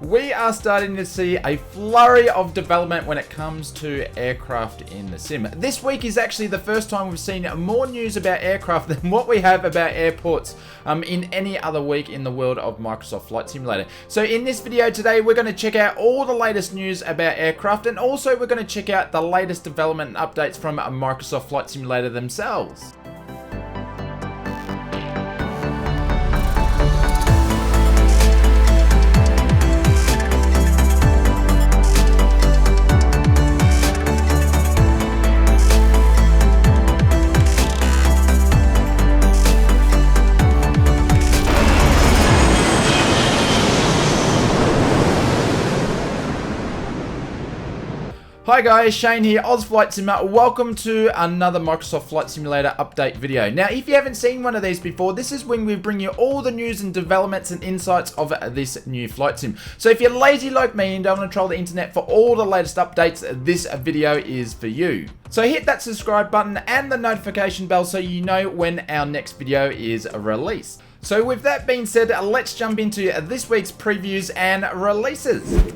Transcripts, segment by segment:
We are starting to see a flurry of development when it comes to aircraft in the sim. This week is actually the first time we've seen more news about aircraft than what we have about airports in any other week in the world of Microsoft Flight Simulator. So in this video today, we're going to check out all the latest news about aircraft, and also we're going to check out the latest development and updates from Microsoft Flight Simulator themselves. Hi guys, Shane here, Oz Flight Simmer. Welcome to another Microsoft Flight Simulator update video. Now, if you haven't seen one of these before, this is when we bring you all the news and developments and insights of this new flight sim. So if you're lazy like me and don't want to troll the internet for all the latest updates, this video is for you. So hit that subscribe button and the notification bell so you know when our next video is released. So with that being said, let's jump into this week's previews and releases.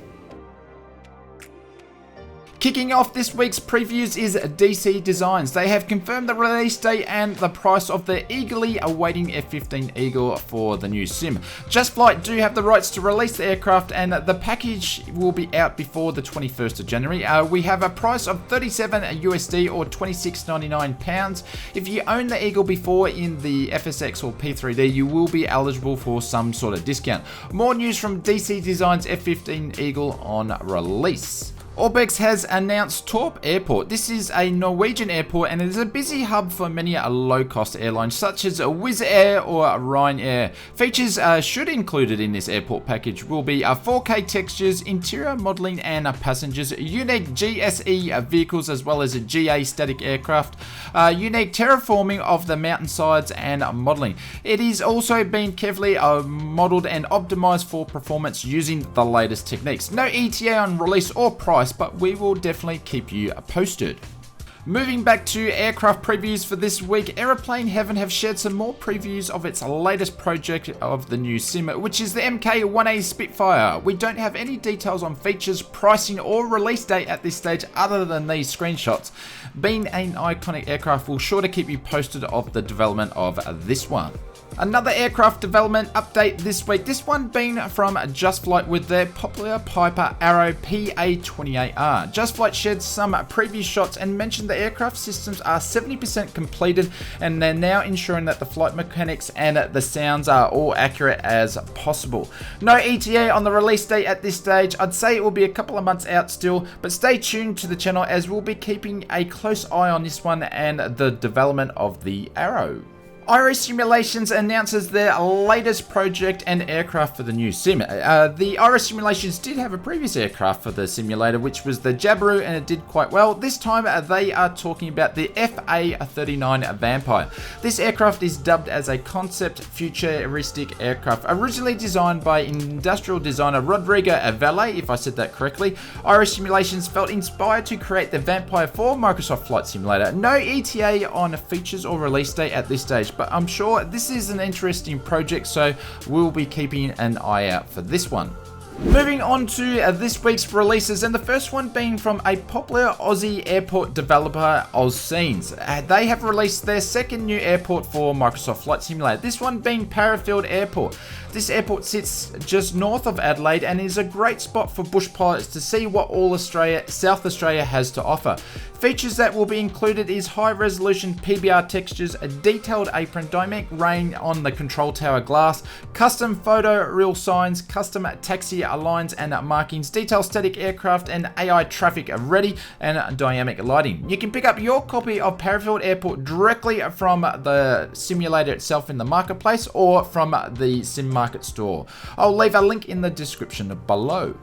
Kicking off this week's previews is DC Designs. They have confirmed the release date and the price of the eagerly awaiting F-15 Eagle for the new sim. Just Flight do have the rights to release the aircraft, and the package will be out before the 21st of January. We have a price of $37 USD or £26.99. If you own the Eagle before in the FSX or P3D, you will be eligible for some sort of discount. More news from DC Designs F-15 Eagle on release. Orbex has announced Torp Airport. This is a Norwegian airport and it is a busy hub for many low-cost airlines such as Wizz Air or Ryanair. Features should included in this airport package will be 4K textures, interior modelling and passengers, unique GSE vehicles as well as a GA static aircraft, unique terraforming of the mountainsides and modelling. It is also been carefully modelled and optimised for performance using the latest techniques. No ETA on release or price, but we will definitely keep you posted. Moving back to aircraft previews for this week, Aeroplane Heaven have shared some more previews of its latest project of the new sim, which is the Mk1A Spitfire. We don't have any details on features, pricing or release date at this stage other than these screenshots. Being an iconic aircraft, will sure to keep you posted of the development of this one. Another aircraft development update this week, this one being from Just Flight with their popular Piper Arrow PA-28R. Just Flight shared some previous shots and mentioned the aircraft systems are 70% completed, and they're now ensuring that the flight mechanics and the sounds are all accurate as possible. No ETA on the release date at this stage. I'd say it will be a couple of months out still, but stay tuned to the channel as we'll be keeping a close eye on this one and the development of the Arrow. Iris Simulations announces their latest project and aircraft for the new sim. The Iris Simulations did have a previous aircraft for the simulator, which was the Jabiru, and it did quite well. This time they are talking about the FA-39 Vampire. This aircraft is dubbed as a concept futuristic aircraft, originally designed by industrial designer Rodrigo Valle, if I said that correctly. Iris Simulations felt inspired to create the Vampire for Microsoft Flight Simulator. No ETA on features or release date at this stage, but I'm sure this is an interesting project, so we'll be keeping an eye out for this one. Moving on to this week's releases, and the first one being from a popular Aussie airport developer, AusScenes. They have released their second new airport for Microsoft Flight Simulator, this one being Parafield Airport. This airport sits just north of Adelaide and is a great spot for bush pilots to see what all South Australia has to offer. Features that will be included is high-resolution PBR textures, a detailed apron, dynamic rain on the control tower glass, custom photo reel signs, custom taxi lines and markings, detailed static aircraft and AI traffic ready, and dynamic lighting. You can pick up your copy of Parafield Airport directly from the simulator itself in the marketplace or from the Sim Market store. I'll leave a link in the description below.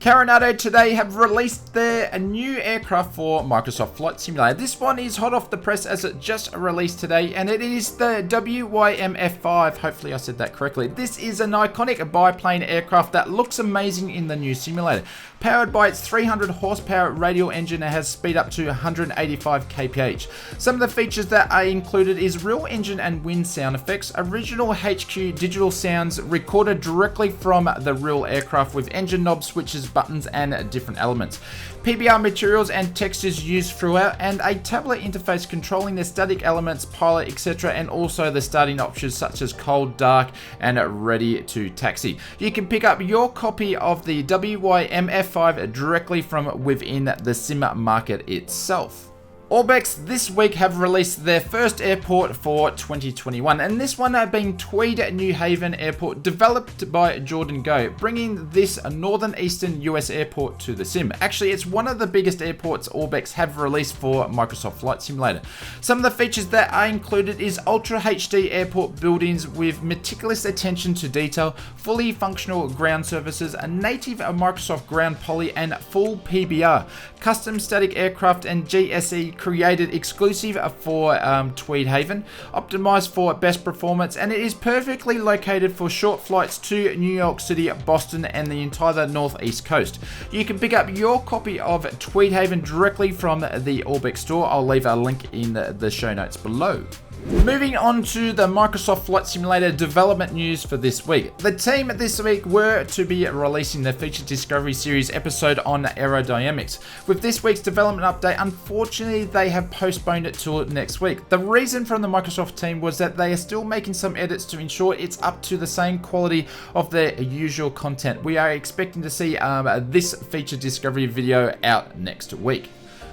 Coronado today have released their new aircraft for Microsoft Flight Simulator. This one is hot off the press as it just released today, and it is the WYM-F5. Hopefully I said that correctly. This is an iconic biplane aircraft that looks amazing in the new simulator. Powered by its 300 horsepower radial engine, it has speed up to 185 kph. Some of the features that are included is real engine and wind sound effects, original HQ digital sounds recorded directly from the real aircraft with engine knobs, switches, buttons and different elements, PBR materials and textures used throughout, and a tablet interface controlling the static elements, pilot, etc., and also the starting options such as cold, dark and ready to taxi. You can pick up your copy of the WYM-F5 directly from within the sim market itself. Orbex this week have released their first airport for 2021, and this one being Tweed New Haven Airport, developed by Jordan Go, bringing this northern eastern US airport to the sim. Actually, it's one of the biggest airports Orbex have released for Microsoft Flight Simulator. Some of the features that are included is Ultra HD airport buildings with meticulous attention to detail, fully functional ground services, a native Microsoft ground poly and full PBR, custom static aircraft and GSE created exclusive for Tweed Haven, optimized for best performance, and it is perfectly located for short flights to New York City, Boston and the entire northeast coast. You can pick up your copy of Tweed Haven directly from the Orbex store. I'll leave a link in the show notes below. Moving on to the Microsoft Flight Simulator development news for this week. The team this week were to be releasing the Feature Discovery Series episode on aerodynamics. With this week's development update, unfortunately they have postponed it till next week. The reason from the Microsoft team was that they are still making some edits to ensure it's up to the same quality of their usual content. We are expecting to see this Feature Discovery video out next week.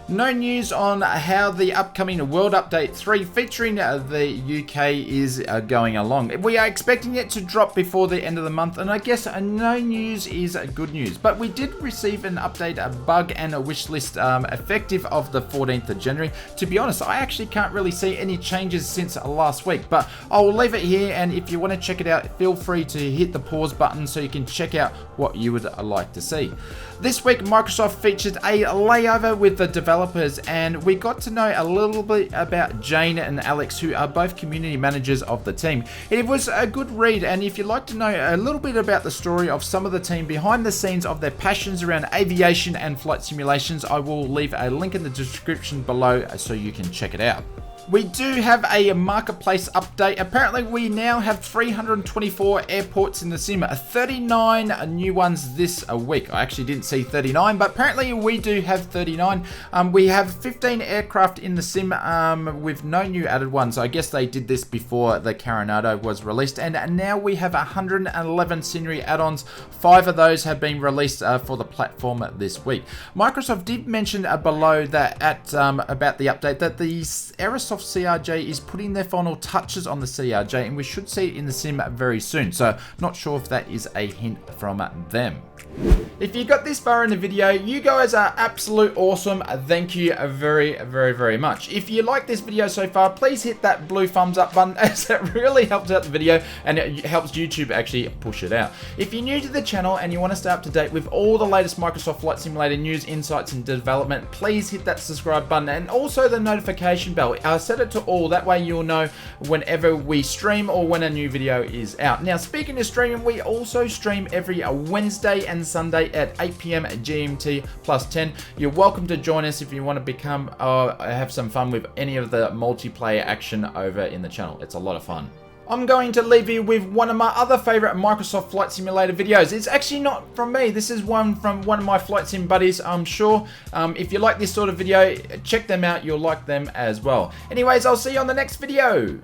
No news on how the upcoming World Update 3 featuring the UK is going along. We are expecting it to drop before the end of the month, and I guess no news is good news. But we did receive an update, a bug and a wish list effective of the 14th of January. To be honest, I actually can't really see any changes since last week, but I'll leave it here, and if you want to check it out, feel free to hit the pause button so you can check out what you would like to see. This week, Microsoft featured a layover with the developers, and we got to know a little bit about Jane and Alex, who are both community managers of the team. It was a good read, and if you'd like to know a little bit about the story of some of the team behind the scenes of their passions around aviation and flight simulations, I will leave a link in the description below so you can check it out. We do have a marketplace update. Apparently we now have 324 airports in the sim, 39 new ones this week. I actually didn't see 39, but apparently we do have 39. We have 15 aircraft in the sim with no new added ones. I guess they did this before the Coronado was released, and now we have 111 scenery add-ons. 5 of those have been released for the platform this week. Microsoft did mention below that about the update that the Aerosoft CRJ is putting their final touches on the CRJ, and we should see it in the sim very soon, so not sure if that is a hint from them. If you got this far in the video, you guys are absolute awesome. Thank you very much. If you like this video so far, please hit that blue thumbs up button, as it really helps out the video and it helps YouTube actually push it out. If you're new to the channel and you want to stay up to date with all the latest Microsoft Flight Simulator news, insights and development, please hit that subscribe button and also the notification bell. Set it to all, that way you'll know whenever we stream or when a new video is out. Now, speaking of streaming, we also stream every Wednesday and Sunday at 8 PM GMT plus 10. You're welcome to join us if you want to become have some fun with any of the multiplayer action over in the channel. It's a lot of fun. I'm going to leave you with one of my other favorite Microsoft Flight Simulator videos. It's actually not from me. This is one from one of my flight sim buddies, I'm sure. If you like this sort of video, check them out. You'll like them as well. Anyways, I'll see you on the next video.